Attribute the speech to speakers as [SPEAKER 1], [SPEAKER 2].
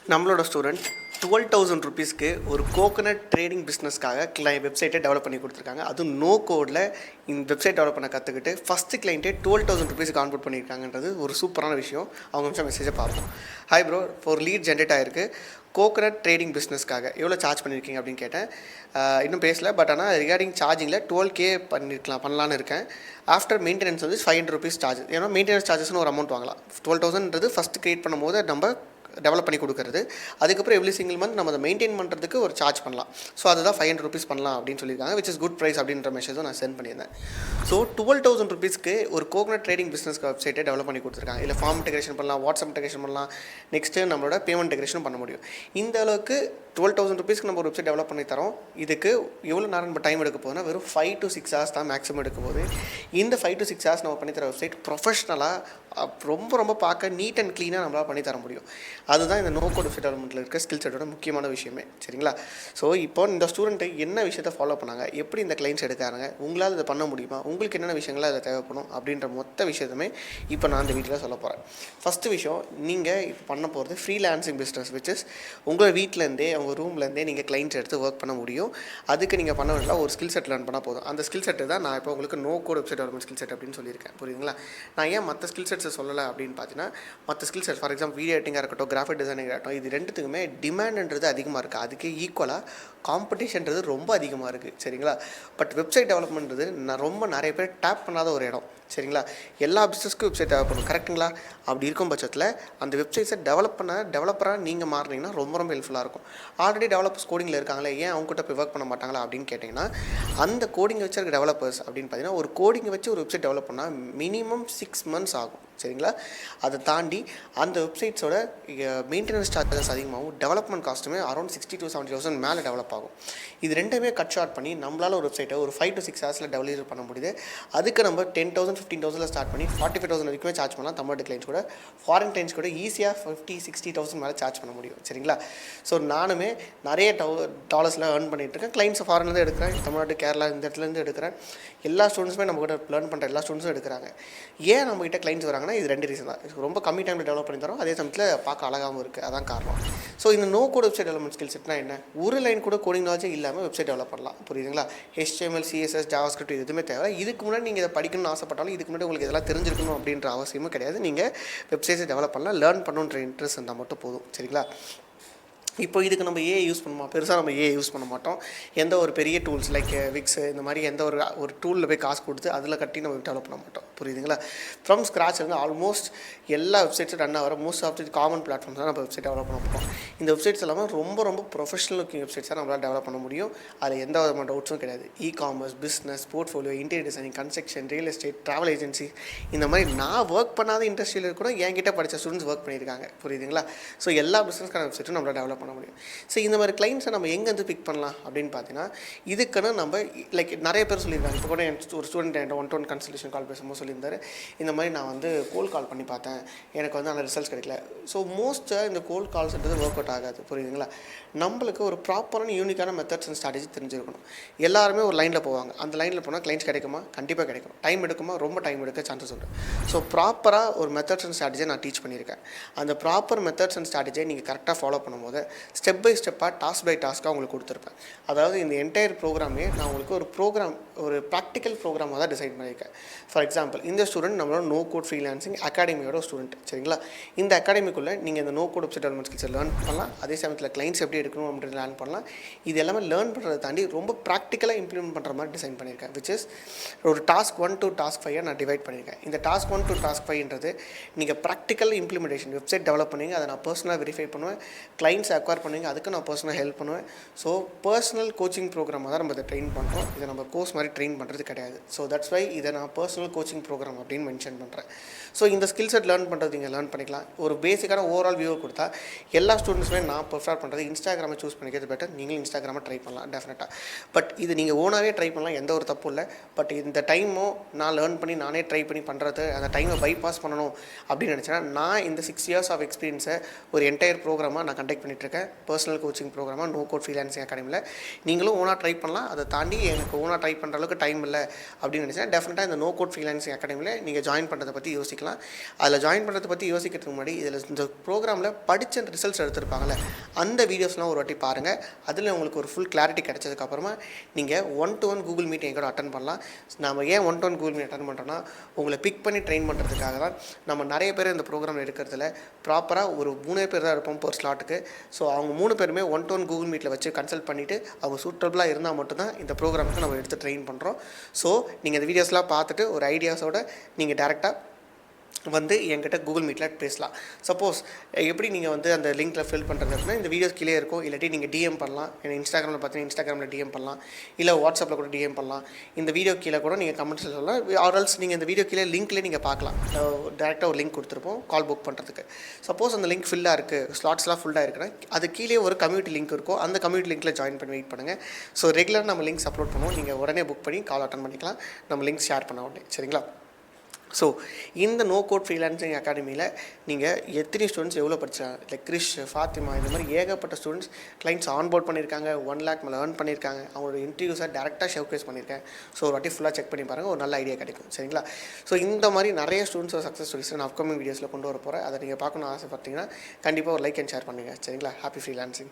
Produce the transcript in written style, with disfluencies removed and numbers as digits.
[SPEAKER 1] நம்மளோட ஸ்டூடெண்ட் 12,000 ருபீஸ்க்கு ஒரு கோகனட் ட்ரேடிங் பிஸ்னஸ்க்காக வெப்சைட்டை டெவலப் பண்ணி கொடுத்துருக்காங்க. அதுவும் நோ கோடில் இந்த வெப்சைட் டெவலப் பண்ண கற்றுக்கிட்டு ஃபஸ்ட்டு கிளைண்ட்டே 12,000 ருபீஸ்க்கு ஆன்போர்ட் பண்ணியிருக்காங்கன்றது ஒரு சூப்பரான விஷயம். அவங்க நிமிஷம் மெசேஜை பார்ப்போம். ஹாய் ப்ரோ, ஒரு லீட் ஜென்ரேட் ஆகிருக்கு. கோகனட் ட்ரேடிங் பிஸ்னஸ்க்காக எவ்வளோ சார்ஜ் பண்ணியிருக்கீங்க அப்படின்னு கேட்டேன். இன்னும் பேசல, பட் ஆனால் ரிகார்டிங் சார்ஜிங்கில் 12K பண்ணலான்னு இருக்கேன். ஆஃப்டர் மெயின்டெனன்ஸ் வந்து 500 ருபீஸ் சார்ஜ். ஏன்னா மெயின்டெனன்ஸ் சார்ஜஸ்னு ஒரு அமௌண்ட் வாங்கலாம். 12,000ன்றது ஃபஸ்ட்டு க்ரியேட் பண்ணும்போது நம்ம டெவலப் பண்ணி கொடுக்குறது. அதுக்கப்புறம் எவ்ரி சிங்கிள் மந்த் நம்ம அதை மெயின்டைன் பண்ணுறதுக்கு ஒரு சார்ஜ் பண்ணலாம். ஸோ அதுதான் 500 ருபீஸ் பண்ணலாம் அப்படின்னு சொல்லியிருக்காங்க, விச் இஸ் குட் ப்ரைஸ் அப்படின்ற மெசேஜும் நான் சென்ட் பண்ணியிருந்தேன். ஸோ 12,000 ருபீஸ்க்கு ஒரு கோகனட் ட்ரேடிங் பிஸ்னஸ் வெப்சைட்டை டெவலப் பண்ணி கொடுத்துருக்காங்க. இல்லை ஃபார்ம் இன்டெகிரேஷன் பண்ணலாம், வாட்ஸ்அப் இன்டெகிரேஷன் பண்ணலாம், நெக்ஸ்ட்டு நம்மளோட பேமெண்ட் இன்டெகிரேஷனும் பண்ண முடியும். இந்த அளவுக்கு 12,000 ருபீஸ்க்கு நம்ம ஒரு வெப்சைட் டெவலப் பண்ணி தரோம். இதுக்கு எவ்வளோ நேரம் நம்ம டைம் எடுக்க போகுதுன்னா வெறும் 5 to 6 hours தான் மேக்ஸிமம் எடுக்க போகுது. இந்த 5 to 6 hours நம்ம பண்ணித்தர வெப்சைட் ப்ரொஃபஷ்னலாக ரொம்ப பார்க்க நீட் அண்ட் க்ளீனாக நம்மளால் பண்ணி தர முடியும். அதுதான் இந்த நோ கோட் வெப்சைட் டெவலப்மெண்ட்டில் இருக்க ஸ்கில் செட்டோட முக்கியமான விஷயமே. சரிங்களா? ஸோ இப்போ இந்த ஸ்டூடெண்ட்டு என்ன விஷயத்தை ஃபாலோ பண்ணாங்க, எப்படி இந்த கிளைண்ட்ஸ் எடுக்காங்க, உங்களால் இதை பண்ண முடியுமா, உங்களுக்கு என்னென்ன விஷயங்கள் அதில் தேவைப்படும் அப்படின்ற மொத்த விஷயத்துமே இப்போ நான் இந்த வீட்டில் சொல்ல போகிறேன். ஃபஸ்ட்டு விஷயம், நீங்கள் இப்போ பண்ண போகிறது ஃப்ரீலான்சிங் பிஸ்னஸ், விச் இஸ் உங்கள் வீட்டிலேருந்தே உங்கள் ரூம்லேருந்தே நீங்கள் கிளைண்ட்ஸ் எடுத்து ஒர்க் பண்ண முடியும். அதுக்கு நீங்கள் பண்ண வேண்டாம், ஒரு ஸ்கில் செட் லேர்ன் பண்ணால் போதும். அந்த ஸ்கில் செட்டு தான் நான் இப்போ உங்களுக்கு no code website development skill set அப்படின்னு சொல்லியிருக்கேன். புரியுதுங்களா? நான் ஏன் மற்ற ஸ்கில் செட்ஸை சொல்லலை அப்படின்னு பார்த்தீங்கன்னா, மற்ற skill set for example video எடிட்டிங்காக இருக்கட்டும், கிராஃபிக் டிசைனிங்காக இருக்கட்டும், இது ரெண்டுத்துக்குமே டிமாண்டுன்றது அதிகமாக இருக்குது. அதுக்கு ஈக்குவலாக காம்படிஷன்றது ரொம்ப அதிகமாக இருக்குது. சரிங்களா? பட் வெப்சைட் டெவலப்மெண்ட்றது நிறைய பேர் டேப் பண்ணாத ஒரு இடம். சரிங்களா? எல்லா பிஸ்னஸ்க்கும் வெப்சைட் தேவைப்படும். கரெக்டுங்களா? அப்படி இருக்கும் பட்சத்தில் அந்த வெப்சைட்ஸை டெவலப்பராக நீங்கள் மாறினீங்கன்னா ரொம்ப ஹெல்ப்ஃபுல்லாக இருக்கும். ஆல்ரெடி டெவலப்பர்ஸ் கோடிங்கில் இருக்காங்களே, ஏன் அவங்ககிட்ட போய் ஒர்க் பண்ண மாட்டாங்களா அப்படின்னு கேட்டிங்கன்னா, அந்த கோடிங்கை வச்சிருக்க டெவலப்பர்ஸ் அப்படின்னு பார்த்தீங்கன்னா, ஒரு கோடிங்கை வச்சு ஒரு வெப்சைட் டெவலப் பண்ணால் மினிமம் 6 months ஆகும். சரிங்களா? அதை தாண்டி அந்த வெப்சைட்ஸோட மெயின்டெனன்ஸ் சார்ஜஸ் அதிகமாகும். டெவலப்மெண்ட் காஸ்ட்டுமே அரௌண்ட் 60,000 to 70,000 மேலே டெவலப் ஆகும். இது ரெண்டுமே கட் ஷார்ட் பண்ணி நம்மளால் ஒரு வெப்சைட்டை ஒரு 5 to 6 hours டெவலப் பண்ண முடியுது. அதுக்கு நம்ம 10,000 15,000 ஸ்டார்ட் பண்ணி 45,000 வரைக்குமே சார்ஜ் பண்ணலாம். தமிழ்நாட்டு கிளைண்ட்ஸ் கூட, ஃபாரின் கிளைண்ட்ஸ் கூட ஈஸியாக 50,000 60,000 மேலே சார்ஜ் பண்ண முடியும். சரிங்களா? ஸோ நானுமே நிறைய டாலர்ஸில் ஏர்ன் பண்ணிகிட்டு இருக்கேன். கிளைண்ட்ஸ் ஃபாரின்லேருந்து எடுக்கிறேன், தமிழ்நாடு, கேரளா இந்த இடத்துலேருந்து எடுக்கிறேன். எல்லா ஸ்டூடெண்ட்ஸுமே நம்ம கூட லேர்ன் பண்ணுற எல்லா ஸ்டூடெண்ட்ஸும் எடுக்கிறாங்க. ஏன் நம்மகிட்ட கிளைண்ட்ஸ் வராங்கன்னா, இது 2 ரீசன் தான். ரொம்ப கம்மி டைமில் டெவலப் பண்ணி தரோம், அதே சமயத்தில் பார்க்க அழகாகவும் இருக்குது. அதான் காரணம். ஸோ இந்த no code website development skill செட்னா என்ன? ஒரு லைன் கூட கோடிங் நாலேஜே இல்லாமல் வெப்சைட் டெவலப் பண்ணலாம். புரியுதுங்களா? HTML, CSS, JavaScript இது எதுவுமே தேவை. இதுக்கு முன்னாடி நீங்கள் இதை படிக்கணும்னு ஆசைப்பட்டாலும், இதுக்கு முன்னாடி உங்களுக்கு இதெல்லாம் தெரிஞ்சிருக்கணும் அப்படின்ற அவசியமும் கிடையாது. நீங்கள் வெப்சைட்ஸை டெவலப் பண்ணலாம். லேர்ன் பண்ணணுன்ற இன்ட்ரெஸ்ட் இருந்தால் மட்டும் போதும். சரிங்களா? இப்போ இதுக்கு நம்ம ஏஐ யூஸ் பண்ணுமா? பெருசாக நம்ம ஏஐ யூஸ் பண்ண மாட்டோம். எந்த ஒரு பெரிய டூல்ஸ் லைக் விக்ஸு இந்த மாதிரி எந்த ஒரு டூலில் போய் காசு கொடுத்து அதில் கட்டி நம்ம டெவலப் பண்ண மாட்டோம். புரியுதுங்களா? ஃப்ரம் ஸ்க்ராட்ச் வந்து ஆல்மோஸ்ட் எல்லா வெப்சைட்ஸும் ரன் ஆகிற most of the common platforms தான் நம்ம வெப்சைட் டெவலப் பண்ண போகிறோம். இந்த வெப்சைட்ஸ் எல்லாமே ரொம்ப ப்ரொஃபஷனல் லுக்கிங் வெப்சைட்ஸாக நம்மளால் டெவலப் பண்ண முடியும். அதில் எந்த விதமான டவுட்ஸும் கிடையாது. E-commerce, business, portfolio, interior designing, construction, real estate, travel agency இந்த மாதிரி நான் ஒர்க் பண்ணாத இண்டஸ்ட்ரியில் கூட என்கிட்ட படித்த ஸ்டூடெண்ட்ஸ் ஒர்க் பண்ணியிருக்காங்க. புரியுதுங்களா? ஸோ எல்லா பிஸ்னஸ்க்கான வெப்சைட்டும் நம்மளால் டெவலப் பண்ண முடியும். ஸோ இந்த மாதிரி கிளைண்ட்ஸை நம்ம எங்கேருந்து பிக் பண்ணலாம் அப்படின்னு பார்த்தீங்கன்னா, இதுக்குன்னு நம்ம லைக் நிறைய பேர் சொல்லியிருக்காங்க. இப்போ கூட ஒரு ஸ்டூடெண்ட் என்கிட்ட 1-to-1 கன்சல்டேஷன் கால் பேசும்போது சொல்லியிருந்தாரு, இந்த மாதிரி நான் வந்து கோல் கால் பண்ணி பார்த்தேன், எனக்கு வந்து அந்த ரிசல்ட்ஸ் கிடைக்கல. ஸோ மோஸ்ட்டாக இந்த கோல் கால்ஸ்ன்றது ஒர்க் அவுட் ஆகாது. புரியுதுங்களா? நம்மளுக்கு ஒரு ப்ராப்பரான யூனிக்கான மெத்தட்ஸ் அண்ட் ஸ்ட்ராட்டஜி தெரிஞ்சிருக்கணும். எல்லாருமே ஒரு லைனில் போவாங்க. அந்த லைனில் போனால் கிளைண்ட்ஸ் கிடைக்குமா? கண்டிப்பாக கிடைக்கும். டைம் எடுக்குமா? ரொம்ப டைம் எடுக்க சான்சஸ் உண்டு. ஸோ ப்ராப்பராக ஒரு மெத்தட்ஸ் அண்ட் ஸ்ட்ராட்டஜியை நான் டீச் பண்ணியிருக்கேன். அந்த ப்ராப்பர் மெத்தட்ஸ் அண்ட் ஸ்ட்ராட்டஜியை நீங்கள் கரெக்டாக ஃபாலோ பண்ணும்போது ஸ்டெப் பை ஸ்டெப்பாக டாஸ்க் பை டாஸ்க்காக உங்களுக்கு கொடுத்துருப்பேன். அதாவது இந்த என்டையர் ப்ரோக்ராமே நான் உங்களுக்கு ஒரு ப்ராக்டிக்கல் ப்ரோக்ராமாக தான் டிசைன் பண்ணியிருக்கேன். ஃபார் எக்ஸாம்பிள், இந்த ஸ்டூடெண்ட் நம்மளோட நோ கோட் ஃப்ரீலான்சிங் அகாடமியோட ஸ்டூடெண்ட். சரிங்களா? இந்த அகாடமிக்குள்ளே நீங்கள் இந்த நோ கோட் வெப்சைட் டெவலப்மெண்ட் ஸ்கில்ஸை லேர்ன் பண்ணலாம். அதே சமயத்தில் கிளைண்ட்ஸ் எப்படி எடுக்கணும் அப்படின்னு லேர்ன் பண்ணலாம். இது எல்லாமே லேர்ன் பண்ணுறதை தாண்டி ரொம்ப ப்ராக்டிக்கலாக இம்ப்ளிமெண்ட் பண்ணுற மாதிரி டிசைன் பண்ணியிருக்கேன். விச் இஸ் ஒரு டாஸ்க் 1 to டாஸ்க் 5 நான் டிவைட் பண்ணியிருக்கேன். இந்த டாஸ்க் 1 to டாஸ்க் 5ன்றது நீங்கள் ப்ராக்டிக்கல் இம்ப்ளிமெண்டேஷன் வெப்சைட் டெவலப் பண்ணுவீங்க, அதை நான் பர்சனலாக வெரிஃபை பண்ணுவேன். கிளைண்ட்ஸ் அக்வயர் பண்ணுவீங்க, அதுக்கு நான் பர்சனலாக ஹெல்ப் பண்ணுவேன். ஸோ பர்சனல் கோச்சிங் ப்ரோக்ராமாக தான் நம்ம இதை ட்ரெயின் பண்ணுறோம். இதை நம்ம கோர்ஸ் மாதிரி ட்ரெயின் பண்ணுறது கிடையாது. ஸோ தட்ஸ் வை இதை நான் பர்சனல் கோச்சிங் ப்ரோக்ராம் அப்படின்னு மென்ஷன் பண்ணுறேன். ஸோ இந்த ஸ்கில் செட் லேர்ன் பண்ணுறது நீங்கள் லேர்ன் பண்ணிக்கலாம். ஒரு பேசிக்கான ஓவரால் வியூ கொடுத்தா எல்லா ஸ்டூடெண்ட்ஸுமே நான் ப்ரிஃபர் பண்ணுறது இன்ஸ்டாகிராமை சூஸ் பண்ணிக்கிறது பெட்டர். நீங்களும் இன்ஸ்டாகிராமை ட்ரை பண்ணலாம் டெஃபினட்டாக. பட் இது நீங்கள் ஓனாகவே ட்ரை பண்ணலாம், எந்த ஒரு தப்பும் இல்லை. பட் இந்த டைமும் நான் லேர்ன் பண்ணி நானே ட்ரை பண்ணி பண்ணுறது, அந்த டைமை பைபாஸ் பண்ணணும் அப்படின்னு நினச்சேன்னா, நான் இந்த 6 years ஆஃப் எக்ஸ்பீரியன்ஸை ஒரு என்டையர் ப்ரோக்ராமாக நான் கண்டக்ட் பண்ணிட்டு இருக்கேன். இருக்கேன் பர்சனல் கோச்சிங் ப்ரோக்ராமாக நோ கோட் ஃப்ரீலான்சிங் அகாடமியில். நீங்களும் ஓனாக ட்ரை பண்ணலாம். அதை தாண்டி எனக்கு ஓனாக ட்ரை பண்ணுற அளவுக்கு டைம் இல்லை அப்படின்னு நினச்சா டெஃபினட்டாக இந்த நோ கோட் ஃப்ரீலான்சிங் அகாடமியில் நீங்கள் ஜாயின் பண்ணுறதை பற்றி யோசிக்கலாம். அதில் ஜாயின் பண்ணுறதை பற்றி யோசிக்கிறதுக்கு முன்னாடி இதில் இந்த ப்ரோக்ராமில் படித்த ரிசல்ட்ஸ் எடுத்திருப்பாங்கள்ல அந்த வீடியோஸ்லாம் ஒரு வாட்டி பாருங்கள். அதில் உங்களுக்கு ஒரு ஃபுல் கிளாரிட்டி கிடச்சதுக்கப்புறமா நீங்கள் 1-to-1 கூகுள் மீட் எங்கூட அட்டன் பண்ணலாம். நம்ம ஏன் 1-to-1 கூகுள் மீட் அட்டன் பண்ணுறோன்னா உங்களை பிக் பண்ணி ட்ரெயின் பண்ணுறதுக்காக தான். நம்ம நிறைய பேர் இந்த ப்ரோக்ராம் எடுக்கிறதுல ப்ராப்பராக ஒரு 3 பேர் தான் இருப்போம் per ஸ்லாட்டுக்கு. ஸோ அவங்க 3 பேருமே 1-to-1 கூகுள் மீட்டில் வச்சு கன்சல்ட் பண்ணிவிட்டு அவங்க சூட்டபுளாக இருந்தால் மட்டும்தான் இந்த ப்ரோக்ராமுக்கு நம்ம எடுத்து ட்ரெயின் பண்ணுறோம். ஸோ நீங்கள் இந்த வீடியோஸ்லாம் பார்த்துட்டு ஒரு ஐடியாஸோடு நீங்கள் டேரெக்டாக வந்து என்கிட்ட கூகுள் மீட்டில் பேசலாம். சப்போஸ் எப்படி நீங்கள் வந்து அந்த லிங்க்கில் ஃபில் பண்ணுறது அப்படின்னா இந்த வீடியோஸ் கீழே இருக்கும். இல்லாட்டி நீங்கள் டிஎம் பண்ணலாம். ஏன்னா இன்ஸ்டாகிராமில் பார்த்தீங்கன்னா இன்ஸ்டாகிராமில் டிஎம் பண்ணலாம், இல்லை வாட்ஸ்அப்பில் கூட டிஎம் பண்ணலாம். இந்த வீடியோ கீழே கூட நீங்கள் கமெண்ட்ஸில் சொல்லலாம். ஆர்எல்ஸ் நீங்கள் இந்த வீடியோ கீழே லிங்க்லேயே நீங்கள் பார்க்கலாம். டேரெக்டாக ஒரு லிங்க் கொடுத்துருப்போம் கால் புக் பண்ணுறதுக்கு. சப்போஸ் அந்த லிங்க் ஃபில்லாக இருக்குது, ஸ்லாட்ஸ்லாம் ஃபுல்லாக இருக்குன்னா அது கீழே ஒரு கம்யூனிட்டி லிங்க் இருக்கும். அந்த கம்யூனிட்டி லிங்க்கில் ஜாயின் பண்ணி வெயிட் பண்ணுங்கள். ஸோ ரெகுலராக நம்ம லிங்க்ஸ் அப்லோட் பண்ணுவோம். நீங்கள் உடனே புக் பண்ணி கால் அட்டன் பண்ணிக்கலாம். நம்ம லிங்க் ஷேர் பண்ண உடனே. சரிங்களா? ஸோ இந்த நோ கோட் ஃப்ரீலான்சிங் அகாடமியில் நீங்கள் எத்தனை ஸ்டூடெண்ட்ஸ் எவ்வளோ படிச்சாங்க, லைக் கிரிஷ், ஃபாத்திமா, இந்த மாதிரி ஏகப்பட்ட ஸ்டூடெண்ட்ஸ் கிளைண்ட்ஸ் ஆன்போர்ட் பண்ணியிருக்காங்க. 1 lakh மேலே ஏர்ன் பண்ணியிருக்காங்க. அவங்களோட இன்டர்வியூஸை டேரெக்டாக ஷோகேஸ் பண்ணியிருக்கேன். ஸோ ஒரு வாட்டி ஃபுல்லாக செக் பண்ணி பாருங்கள், ஒரு நல்ல ஐடியா கிடைக்கும். சரிங்களா? ஸோ இந்த மாதிரி நிறைய ஸ்டூடெண்ட்ஸோட சக்ஸஸ் ஸ்டோரிஸ் நான் அப்கமிங் வீடியோஸில் கொண்டு வர போகிறேன். அதை நீங்கள் பார்க்கணும்னு ஆசைப்பட்டீங்கன்னா கண்டிப்பாக ஒரு லைக் அண்ட் ஷேர் பண்ணுங்கள். சரிங்களா? Happy freelancing.